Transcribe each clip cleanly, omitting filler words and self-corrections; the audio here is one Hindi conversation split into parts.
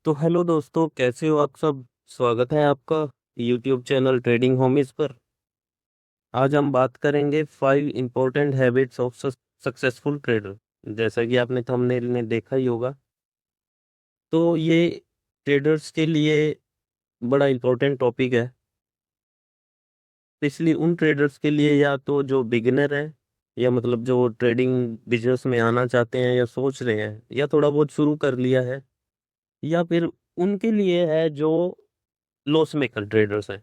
तो हेलो दोस्तों, कैसे हो आप सब। स्वागत है आपका यूट्यूब चैनल ट्रेडिंग होमीज पर। आज हम बात करेंगे 5 important habits of successful trader. जैसा कि आपने थंबनेल में देखा ही होगा, तो ये ट्रेडर्स के लिए बड़ा इम्पोर्टेंट टॉपिक है, इसलिए उन ट्रेडर्स के लिए, या तो जो बिगिनर है, या मतलब जो ट्रेडिंग बिजनेस में आना चाहते हैं या सोच रहे हैं या थोड़ा बहुत शुरू कर लिया है, या फिर उनके लिए है जो लॉस मेकर ट्रेडर्स हैं।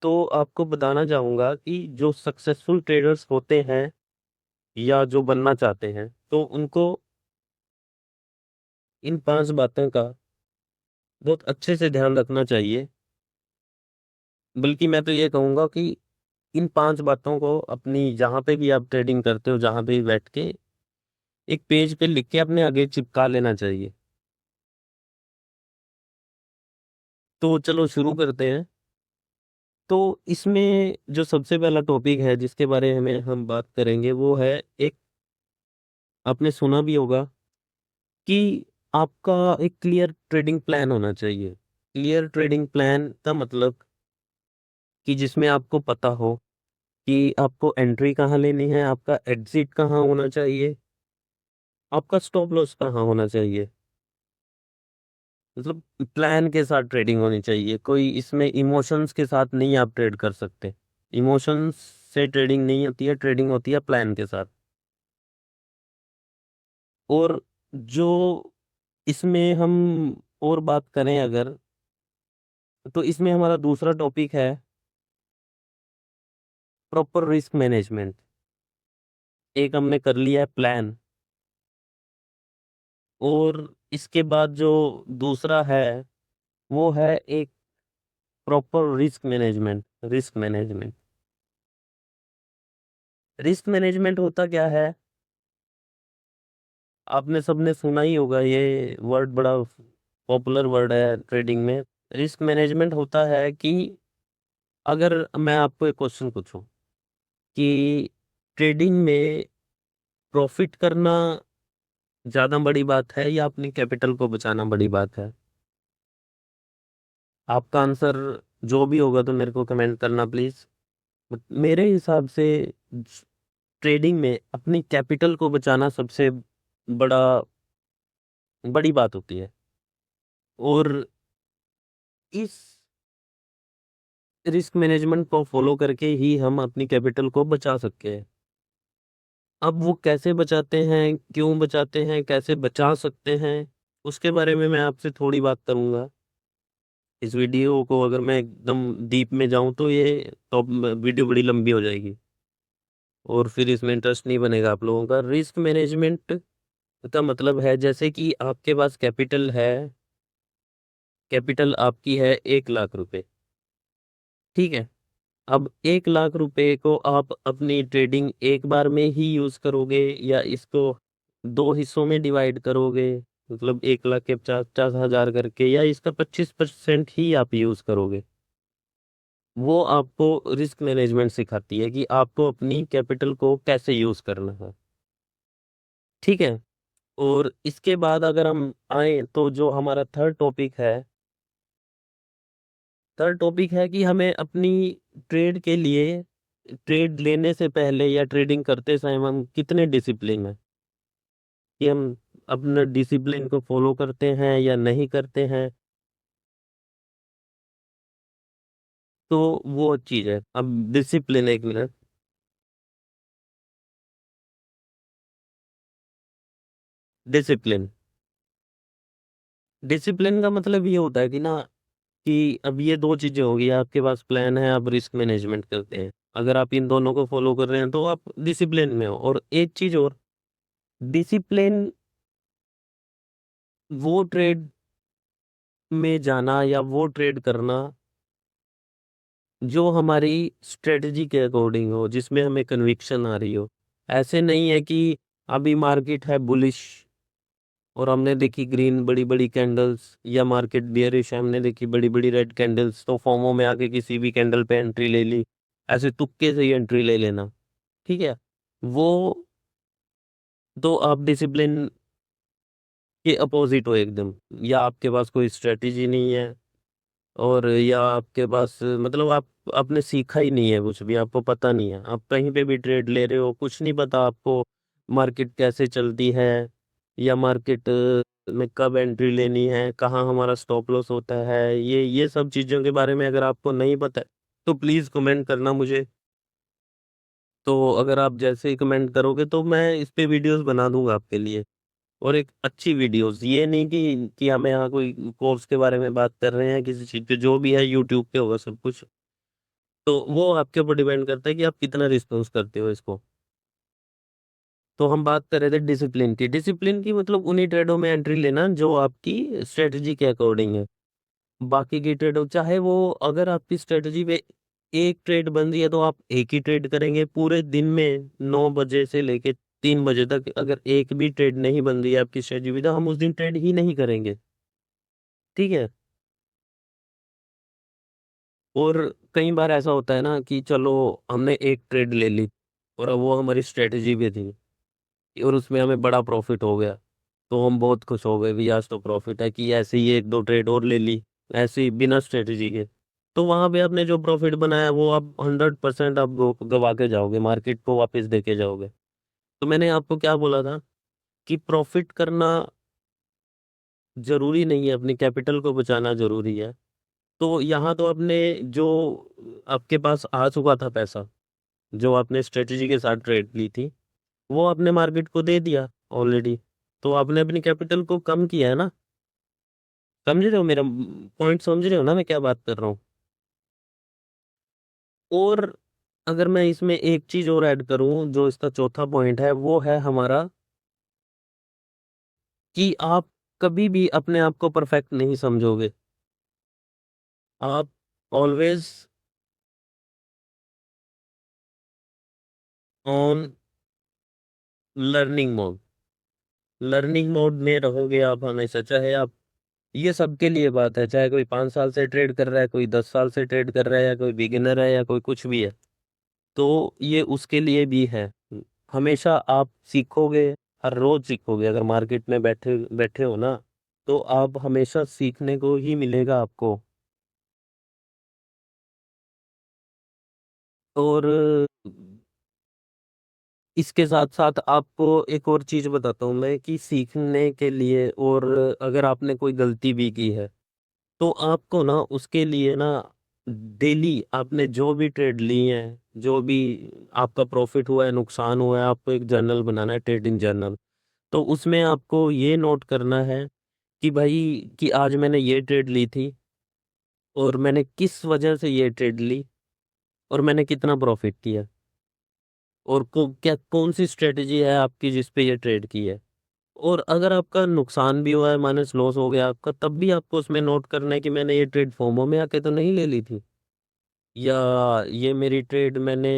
तो आपको बताना चाहूंगा कि जो सक्सेसफुल ट्रेडर्स होते हैं या जो बनना चाहते हैं, तो उनको इन 5 बातों का बहुत अच्छे से ध्यान रखना चाहिए। बल्कि मैं तो ये कहूंगा कि इन 5 बातों को अपनी, जहां पे भी आप ट्रेडिंग करते हो, जहां पे भी बैठ के एक पेज पे लिख के अपने आगे चिपका लेना चाहिए। तो चलो शुरू करते हैं। तो इसमें जो सबसे पहला टॉपिक है जिसके बारे में हम बात करेंगे, वो है एक, आपने सुना भी होगा कि आपका एक क्लियर ट्रेडिंग प्लान होना चाहिए। क्लियर ट्रेडिंग प्लान का मतलब कि जिसमें आपको पता हो कि आपको एंट्री कहाँ लेनी है, आपका एग्जिट कहाँ होना चाहिए, आपका स्टॉप लॉस कहाँ होना चाहिए। मतलब प्लान के साथ ट्रेडिंग होनी चाहिए। कोई इसमें इमोशंस के साथ नहीं आप ट्रेड कर सकते। इमोशंस से ट्रेडिंग नहीं होती है, ट्रेडिंग होती है प्लान के साथ। और जो इसमें हम और बात करें अगर, तो इसमें हमारा दूसरा टॉपिक है प्रॉपर रिस्क मैनेजमेंट। एक हमने कर लिया है प्लान, और इसके बाद जो दूसरा है वो है एक proper risk management. Risk management risk management होता क्या है, आपने सबने सुना ही होगा, ये वर्ड बड़ा पॉपुलर वर्ड है ट्रेडिंग में। रिस्क मैनेजमेंट होता है कि अगर मैं आपको एक क्वेश्चन पूछूं कि ट्रेडिंग में प्रॉफिट करना ज्यादा बड़ी बात है या अपनी कैपिटल को बचाना बड़ी बात है, आपका आंसर जो भी होगा तो मेरे को कमेंट करना प्लीज। मेरे हिसाब से ट्रेडिंग में अपनी कैपिटल को बचाना सबसे बड़ा बड़ी बात होती है। और इस रिस्क मैनेजमेंट को फॉलो करके ही हम अपनी कैपिटल को बचा सकते हैं। अब वो कैसे बचाते हैं, क्यों बचाते हैं, कैसे बचा सकते हैं, उसके बारे में मैं आपसे थोड़ी बात करूंगा। इस वीडियो को अगर मैं एकदम डीप में जाऊं तो ये तो वीडियो बड़ी लंबी हो जाएगी और फिर इसमें इंटरेस्ट नहीं बनेगा आप लोगों का। रिस्क मैनेजमेंट का मतलब है, जैसे कि आपके पास कैपिटल है, कैपिटल आपकी है 1 लाख रुपए, ठीक है। अब 1 लाख रुपए को आप अपनी ट्रेडिंग एक बार में ही यूज करोगे, या इसको 2 हिस्सों में डिवाइड करोगे, मतलब 1 लाख के 50-50 हजार करके, या इसका 25% ही आप यूज करोगे। वो आपको रिस्क मैनेजमेंट सिखाती है कि आपको अपनी कैपिटल को कैसे यूज करना है, ठीक है। और इसके बाद अगर हम आए तो जो हमारा थर्ड टॉपिक है कि हमें अपनी ट्रेड के लिए, ट्रेड लेने से पहले या ट्रेडिंग करते समय हम कितने डिसिप्लिन है, कि हम अपने डिसिप्लिन को फॉलो करते हैं या नहीं करते हैं। तो वो चीज है। अब डिसिप्लिन, एक मिनट। डिसिप्लिन डिसिप्लिन का मतलब ये होता है कि ना, कि अब ये दो चीजें होगी, आपके पास प्लान है, आप रिस्क मैनेजमेंट करते हैं। अगर आप इन दोनों को फॉलो कर रहे हैं तो आप डिसिप्लिन में हो। और एक चीज और, डिसिप्लिन वो ट्रेड में जाना या वो ट्रेड करना जो हमारी स्ट्रेटजी के अकॉर्डिंग हो, जिसमें हमें कन्विक्शन आ रही हो। ऐसे नहीं है कि अभी मार्केट है बुलिश और हमने देखी ग्रीन बड़ी बड़ी कैंडल्स, या मार्केट बियरिश है, हमने देखी बड़ी बड़ी रेड कैंडल्स, तो फोमो में आके किसी भी कैंडल पे एंट्री ले ली। ऐसे तुक्के से ही एंट्री ले लेना, ठीक है। वो तो आप डिसिप्लिन के अपोजिट हो एकदम, या आपके पास कोई स्ट्रेटेजी नहीं है, और या आपके पास मतलब आप आपने सीखा ही नहीं है, कुछ भी आपको पता नहीं है, आप कहीं पे भी ट्रेड ले रहे हो, कुछ नहीं पता आपको मार्केट कैसे चलती है, या मार्केट में कब एंट्री लेनी है, कहाँ हमारा स्टॉप लॉस होता है, ये सब चीज़ों के बारे में अगर आपको नहीं पता है तो प्लीज़ कमेंट करना मुझे। तो अगर आप जैसे ही कमेंट करोगे तो मैं इस पे वीडियोस बना दूंगा आपके लिए, और एक अच्छी वीडियोस, ये नहीं कि हमें यहाँ कोई कोर्स के बारे में बात कर रहे हैं किसी चीज़ पे, जो भी है यूट्यूब पे होगा सब कुछ। तो वो आपके ऊपर डिपेंड करता है कि आप कितना रिस्पॉन्स करते हो इसको। तो हम बात कर रहे थे डिसिप्लिन की। डिसिप्लिन की मतलब उन्हीं ट्रेडों में एंट्री लेना जो आपकी स्ट्रेटजी के अकॉर्डिंग है। बाकी की ट्रेडों, चाहे वो, अगर आपकी स्ट्रेटजी पे एक ट्रेड बन रही है तो आप एक ही ट्रेड करेंगे पूरे दिन में, 9 बजे से लेके 3 बजे तक। अगर एक भी ट्रेड नहीं बन रही है आपकी स्ट्रेटजी पे, तो हम उस दिन ट्रेड ही नहीं करेंगे। ठीक है। और कई बार ऐसा होता है ना कि चलो हमने एक ट्रेड ले ली, और अब वो हमारी स्ट्रेटजी भी थी, और उसमें हमें बड़ा प्रॉफिट हो गया, तो हम बहुत खुश हो गए भी, आज तो प्रॉफिट है, कि ऐसे ही एक दो ट्रेड और ले ली, ऐसे ही बिना स्ट्रेटजी के। तो वहां पे आपने जो प्रॉफिट बनाया वो आप 100% आप गवा के जाओगे, मार्केट को वापस दे के जाओगे। तो मैंने आपको क्या बोला था कि प्रॉफिट करना जरूरी नहीं है, अपने कैपिटल को बचाना जरूरी है। तो यहाँ तो आपने जो आपके पास आ चुका था पैसा, जो आपने स्ट्रेटजी के साथ ट्रेड ली थी, वो आपने मार्केट को दे दिया ऑलरेडी। तो आपने अपनी कैपिटल को कम किया है ना। समझ रहे हो मेरा पॉइंट, समझ रहे हो ना मैं क्या बात कर रहा हूँ। और अगर मैं इसमें एक चीज और ऐड करूं, जो इसका चौथा पॉइंट है, वो है हमारा कि आप कभी भी अपने आप को परफेक्ट नहीं समझोगे। आप always on learning mode, learning mode में रहोगे आप हमेशा। चाहे आप, ये सबके लिए बात है, चाहे कोई 5 साल से ट्रेड कर रहा है, कोई 10 साल से ट्रेड कर रहा है, या कोई बिगिनर है, या कोई कुछ भी है, तो ये उसके लिए भी है। हमेशा आप सीखोगे, हर रोज सीखोगे। अगर मार्केट में बैठे बैठे हो ना, तो आप हमेशा सीखने को ही मिलेगा आपको। और इसके साथ साथ आपको एक और चीज बताता हूँ मैं, कि सीखने के लिए, और अगर आपने कोई गलती भी की है, तो आपको ना उसके लिए ना डेली आपने जो भी ट्रेड ली है, जो भी आपका प्रॉफिट हुआ है, नुकसान हुआ है, आपको एक जर्नल बनाना है, ट्रेडिंग जर्नल। तो उसमें आपको ये नोट करना है कि भाई, कि आज मैंने ये ट्रेड ली थी, और मैंने किस वजह से ये ट्रेड ली, और मैंने कितना प्रॉफिट किया, और क्या कौन सी स्ट्रेटजी है आपकी जिस पे ये ट्रेड की है। और अगर आपका नुकसान भी हुआ है, माइनस लॉस हो गया आपका, तब भी आपको उसमें नोट करना है कि मैंने ये ट्रेड फोमो में आके तो नहीं ले ली थी, या ये मेरी ट्रेड मैंने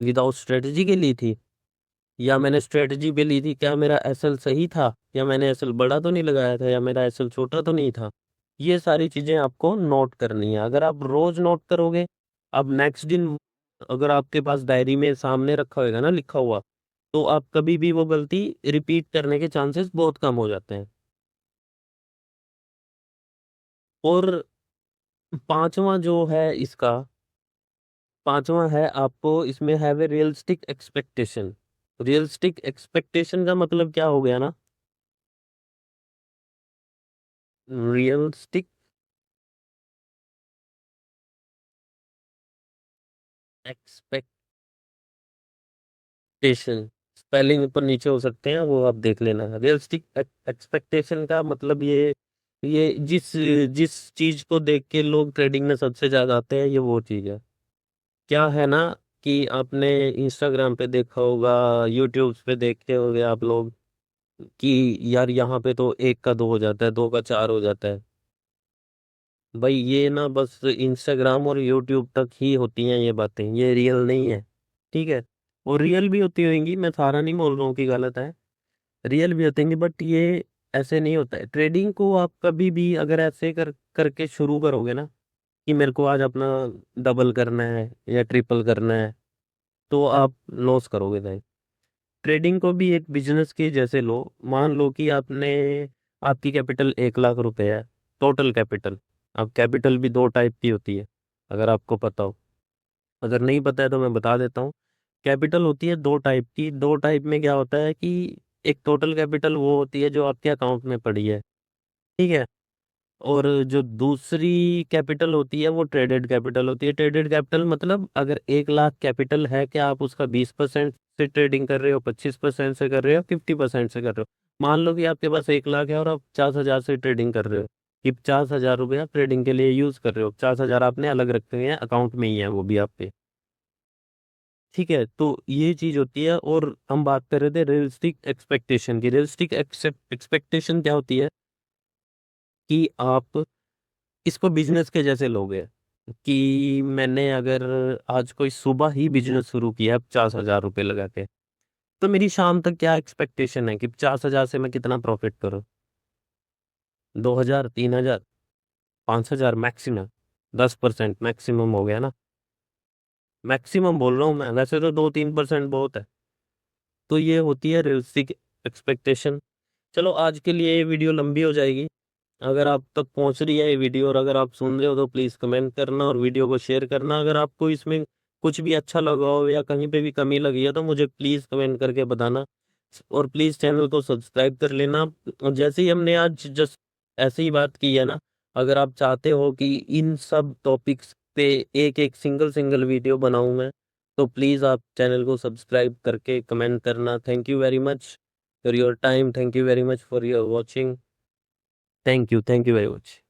विदाउट स्ट्रेटजी के ली थी, या मैंने स्ट्रेटजी पे ली थी, क्या मेरा एसएल सही था, या मैंने एसएल बड़ा तो नहीं लगाया था, या मेरा एसएल छोटा तो नहीं था। ये सारी चीजें आपको नोट करनी है। अगर आप रोज नोट करोगे, अब नेक्स्ट दिन अगर आपके पास डायरी में सामने रखा होगा ना, लिखा हुआ, तो आप कभी भी वो गलती रिपीट करने के चांसेस बहुत कम हो जाते हैं। और पांचवा जो है इसका, पांचवा है, आपको इसमें have a realistic expectation. Realistic expectation का मतलब क्या हो गया ना, रियलिस्टिक एक्सपेक्टेशन, स्पेलिंग ऊपर नीचे हो सकते हैं, वो आप देख लेना। रियलिस्टिक एक्सपेक्टेशन का मतलब ये जिस जिस चीज को देख के लोग ट्रेडिंग में सबसे ज्यादा आते हैं, ये वो चीज है। क्या है ना, कि आपने इंस्टाग्राम पे देखा होगा, यूट्यूब पे देखते होंगे आप लोग, कि यार यहाँ पे तो एक का दो हो जाता है, दो का चार हो जाता है। भाई ये ना बस इंस्टाग्राम और यूट्यूब तक ही होती हैं ये बातें, ये रियल नहीं है। ठीक है। और रियल भी होती होंगी, मैं सारा नहीं बोल रहा हूँ कि गलत है, रियल भी होती होंगी, बट ये ऐसे नहीं होता है। ट्रेडिंग को आप कभी भी अगर ऐसे करके शुरू करोगे ना, कि मेरे को आज अपना डबल करना है या ट्रिपल करना है, तो आप लॉस करोगे भाई। ट्रेडिंग को भी एक बिजनेस के जैसे लो। मान लो कि आपकी कैपिटल 1 लाख रुपए है, टोटल कैपिटल। अब कैपिटल भी दो टाइप की होती है, अगर आपको पता हो। अगर नहीं पता है तो मैं बता देता हूँ। कैपिटल होती है दो टाइप की। दो टाइप में क्या होता है कि एक टोटल कैपिटल वो होती है जो आपके अकाउंट में पड़ी है, ठीक है। और जो दूसरी कैपिटल होती है वो ट्रेडेड कैपिटल होती है। ट्रेडेड कैपिटल मतलब अगर 1 लाख कैपिटल है, क्या आप उसका 20% से ट्रेडिंग कर रहे हो, 25% से कर रहे हो, 50% से कर रहे हो। मान लो कि आपके पास 1 लाख है और आप 50,000 से ट्रेडिंग कर रहे हो, कि 50,000 रुपये आप ट्रेडिंग के लिए यूज कर रहे हो। 50,000 आपने अलग रखे हुए हैं, अकाउंट में ही है वो भी आपके, ठीक है। तो ये चीज होती है। और हम बात कर रहे थे रियलिस्टिक एक्सपेक्टेशन की। रियलिस्टिक एक्सपेक्टेशन क्या होती है कि आप इसको बिजनेस के जैसे लोगे, कि मैंने अगर आज कोई सुबह ही बिजनेस शुरू किया 50,000 रुपये लगा के, तो मेरी शाम तक क्या एक्सपेक्टेशन है कि 50,000 से मैं कितना प्रॉफिट करूं। 2,000, 3,000, 5,000 मैक्सिमम। 10% मैक्सिमम हो गया ना। मैक्सिमम बोल रहा हूँ मैं, वैसे तो 2-3% बहुत है। तो ये होती है रियलिस्टिक एक्सपेक्टेशन। चलो आज के लिए ये वीडियो लंबी हो जाएगी। अगर आप तक पहुंच रही है ये वीडियो और अगर आप सुन रहे हो तो प्लीज़ कमेंट करना और वीडियो को शेयर करना। अगर आपको इसमें कुछ भी अच्छा लगा हो या कहीं पे भी कमी लगी है तो मुझे प्लीज़ कमेंट करके बताना। और प्लीज़ चैनल को सब्सक्राइब कर लेना। और जैसे ही हमने आज जस्ट ऐसे ही बात की है ना, अगर आप चाहते हो कि इन सब टॉपिक्स पे एक एक सिंगल सिंगल वीडियो बनाऊं मैं, तो प्लीज़ आप चैनल को सब्सक्राइब करके कमेंट करना। Thank you very much for your time. Thank you very much for your watching. Thank you very much.